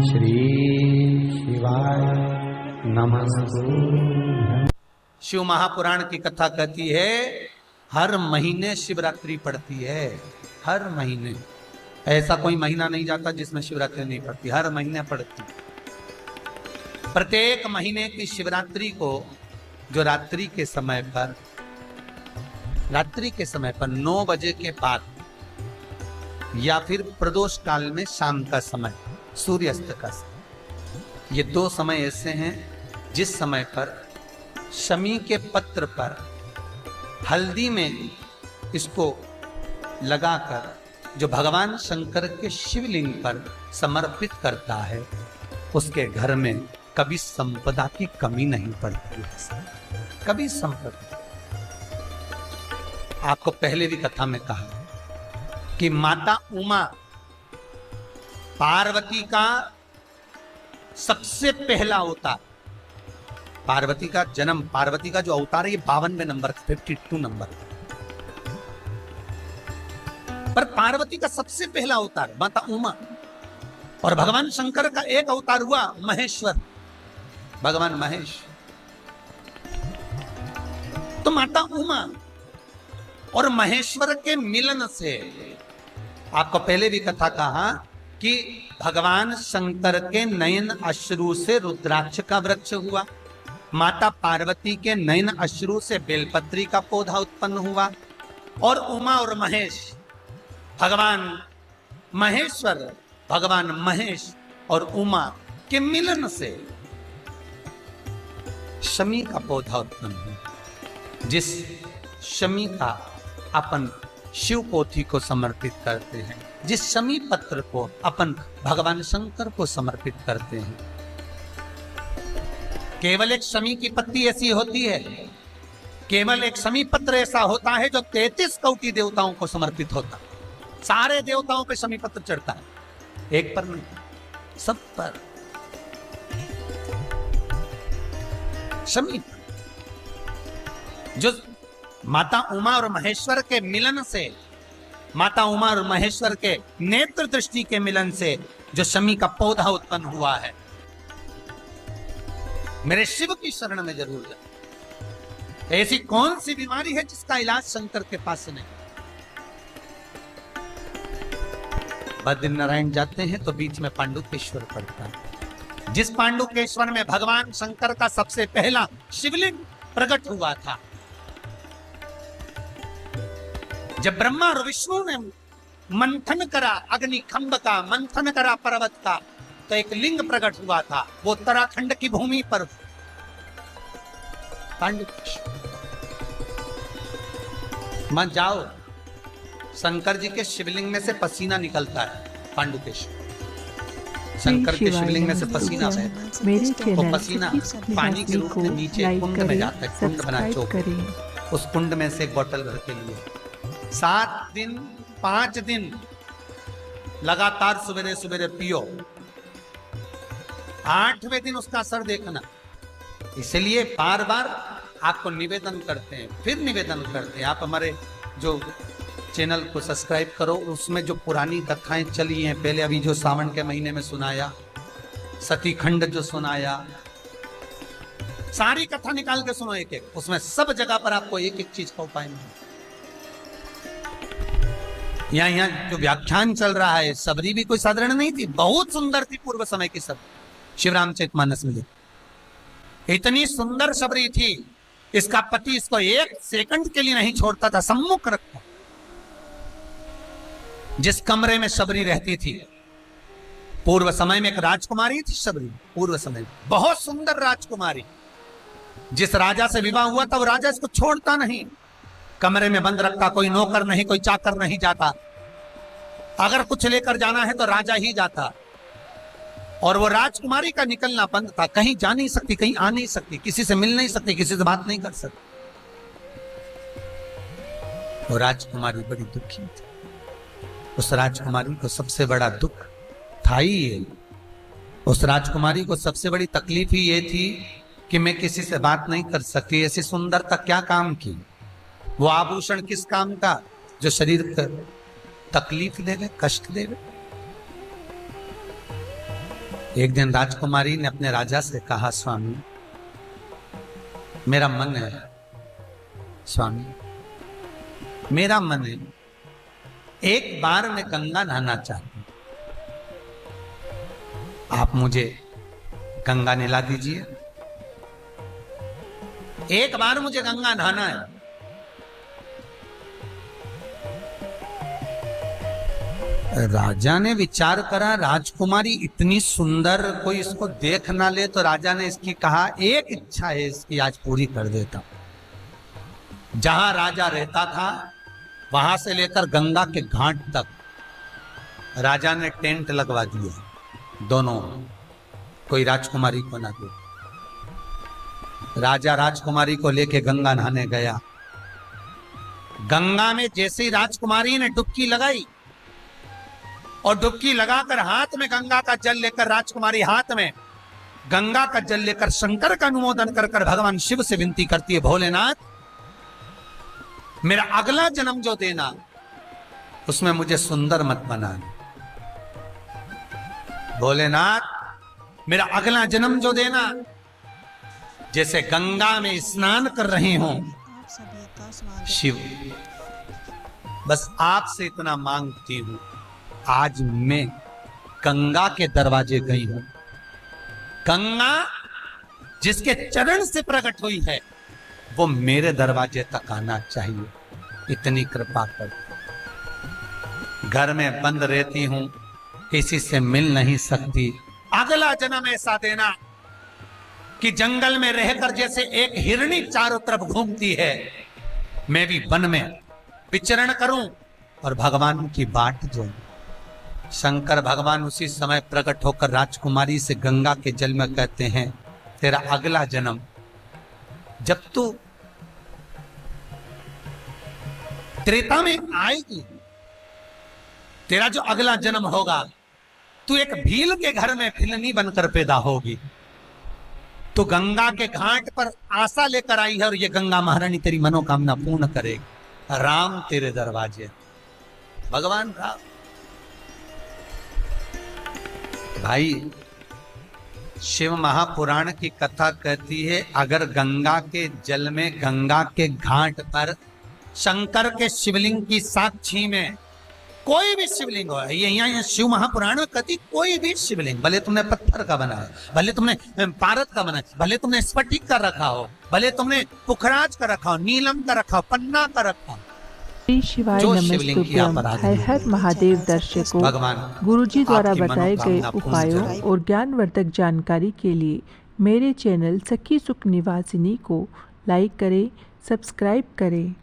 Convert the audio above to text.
श्री शिवाय नमस्तु। शिव महापुराण की कथा कहती है हर महीने शिवरात्रि पड़ती है। हर महीने, ऐसा कोई महीना नहीं जाता जिसमें शिवरात्रि नहीं पड़ती, हर महीने पड़ती। प्रत्येक महीने की शिवरात्रि को जो रात्रि के समय पर 9 बजे के बाद या फिर प्रदोष काल में शाम का समय, सूर्यास्त का समय, ये 2 समय ऐसे हैं जिस समय पर शमी के पत्र पर हल्दी में इसको लगाकर जो भगवान शंकर के शिवलिंग पर समर्पित करता है, उसके घर में कभी संपदा की कमी नहीं पड़ती है। कभी संपदा। आपको पहले भी कथा में कहा कि माता उमा पार्वती का सबसे पहला अवतार, पार्वती का जन्म, पार्वती का जो अवतार है ये 52वें नंबर, 52 नंबर पर पार्वती का सबसे पहला अवतार माता उमा। और भगवान शंकर का एक अवतार हुआ महेश्वर, भगवान महेश। तो माता उमा और महेश्वर के मिलन से, आपको पहले भी कथा कहा कि भगवान शंकर के नयन अश्रु से रुद्राक्ष का वृक्ष हुआ, माता पार्वती के नयन अश्रु से बेलपत्री का पौधा उत्पन्न हुआ, और उमा और महेश, भगवान महेश्वर, भगवान महेश और उमा के मिलन से शमी का पौधा उत्पन्न हुआ, जिस शमी का अपन शिव पोथी को समर्पित करते हैं, जिस शमी पत्र को अपन भगवान शंकर को समर्पित करते हैं। केवल एक शमी की पत्ती ऐसी होती है, केवल एक शमी पत्र ऐसा होता है जो 33 कोटि देवताओं को समर्पित होता है। सारे देवताओं पे शमी पत्र चढ़ता है, एक पर नहीं, सब पर शमी। जो माता उमा और महेश्वर के मिलन से, माता उमा और महेश्वर के नेत्र दृष्टि के मिलन से जो शमी का पौधा उत्पन्न हुआ है, मेरे शिव की शरण में जरूर जाए। ऐसी कौन सी बीमारी है जिसका इलाज शंकर के पास नहीं? बद्रीनारायण जाते हैं तो बीच में पांडुकेश्वर पड़ता है, जिस पांडुकेश्वर में भगवान शंकर का सबसे पहला शिवलिंग प्रकट हुआ था। जब ब्रह्मा और विष्णु ने मंथन करा अग्निखंभ का, मंथन करा पर्वत का, तो एक लिंग प्रकट हुआ था, वो उत्तराखंड की भूमि पर पांडुकेश्वर। मत जाओ, शंकर जी के शिवलिंग में से पसीना निकलता है। पांडुकेश्वर शंकर के शिवलिंग में से पसीना बहता है, वो पसीना पानी के रूप में नीचे कुंड में जाता है, कुंड बना चौक, उस कुंड में से एक बोतल भर के लिए 7 दिन 5 दिन लगातार सवेरे सवेरे पियो, 8वें दिन उसका असर देखना। इसलिए बार बार आपको निवेदन करते हैं, फिर निवेदन करते हैं, आप हमारे जो चैनल को सब्सक्राइब करो, उसमें जो पुरानी कथाएं चली हैं पहले, अभी जो सावन के महीने में सुनाया, सतीखंड जो सुनाया, सारी कथा निकाल के सुनो एक एक, उसमें सब जगह पर आपको एक एक चीज का उपाय मिले। यहाँ जो व्याख्यान चल रहा है, सबरी भी कोई साधारण नहीं थी, बहुत सुंदर थी पूर्व समय की सब, शिवरामचरितमानस में इतनी सुंदर सबरी थी, इसका पति इसको 1 सेकंड के लिए नहीं छोड़ता था, सम्मुख रखता। जिस कमरे में सबरी रहती थी, पूर्व समय में एक राजकुमारी थी सबरी, पूर्व समय में बहुत सुंदर राजकुमारी, जिस राजा से विवाह हुआ था वो राजा इसको छोड़ता नहीं, कमरे में बंद रखता, कोई नौकर नहीं, कोई चाकर नहीं जाता, अगर कुछ लेकर जाना है तो राजा ही जाता। और वो राजकुमारी का निकलना बंद था, कहीं जा नहीं सकती, कहीं आ नहीं सकती, किसी से मिल नहीं सकती, किसी से बात नहीं कर सकती। वो राजकुमारी बड़ी दुखी थी। उस राजकुमारी को सबसे बड़ा दुख था ही ये, उस राजकुमारी को सबसे बड़ी तकलीफ ही ये थी कि मैं किसी से बात नहीं कर सकती। ऐसी सुंदरता क्या काम की, वो आभूषण किस काम का जो शरीर को तकलीफ देवे, कष्ट देवे। एक दिन राजकुमारी ने अपने राजा से कहा, स्वामी मेरा मन है, स्वामी मेरा मन है, एक बार मैं गंगा नहाना चाहती हूं, आप मुझे गंगा नहला दीजिए, एक बार मुझे गंगा नहाना है। राजा ने विचार करा, राजकुमारी इतनी सुंदर, कोई इसको देख ना ले, तो राजा ने इसकी कहा, एक इच्छा है इसकी, आज पूरी कर देता हूं। जहां राजा रहता था वहां से लेकर गंगा के घाट तक राजा ने टेंट लगवा दिया, दोनों, कोई राजकुमारी को ना दे। राजा राजकुमारी को लेके गंगा नहाने गया। गंगा में जैसे ही राजकुमारी ने डुबकी लगाई और डुबकी लगाकर हाथ में गंगा का जल लेकर, राजकुमारी हाथ में गंगा का जल लेकर शंकर का अनुमोदन कर भगवान शिव से विनती करती है, भोलेनाथ मेरा अगला जन्म जो देना उसमें मुझे सुंदर मत बनाना। भोलेनाथ मेरा अगला जन्म जो देना, जैसे गंगा में स्नान कर रही हूं, शिव बस आपसे इतना मांगती हूं, आज मैं गंगा के दरवाजे गई हूं, गंगा जिसके चरण से प्रकट हुई है वो मेरे दरवाजे तक आना चाहिए, इतनी कृपा कर। घर में बंद रहती हूं, किसी से मिल नहीं सकती, अगला जन्म ऐसा देना कि जंगल में रहकर जैसे एक हिरणी चारों तरफ घूमती है, मैं भी वन में विचरण करूं और भगवान की बाट जोऊं। शंकर भगवान उसी समय प्रकट होकर राजकुमारी से गंगा के जल में कहते हैं, तेरा अगला जन्म, जब तू त्रेता में आएगी, तेरा जो अगला जन्म होगा, तू एक भील के घर में भिलनी बनकर पैदा होगी। तो गंगा के घाट पर आशा लेकर आई है और ये गंगा महारानी तेरी मनोकामना पूर्ण करेगी। राम तेरे दरवाजे, भगवान राम। भाई शिव महापुराण की कथा कहती है, अगर गंगा के जल में, गंगा के घाट पर शंकर के शिवलिंग की साक्षी में कोई भी शिवलिंग हो, ये यहाँ शिव महापुराण में कहती, कोई भी शिवलिंग, भले तुमने पत्थर का बनाया, भले तुमने पारद का बनाया, भले तुमने स्फटिक का रखा हो, भले तुमने पुखराज का रखा हो, नीलम का रखा हो, पन्ना का रखा हो, श्री शिवाय नमस्तुभ्यम। हर हर महादेव दर्शकों, गुरुजी द्वारा बताए गए उपायों और ज्ञानवर्धक जानकारी के लिए मेरे चैनल सखी सुख निवासिनी को लाइक करें, सब्सक्राइब करें।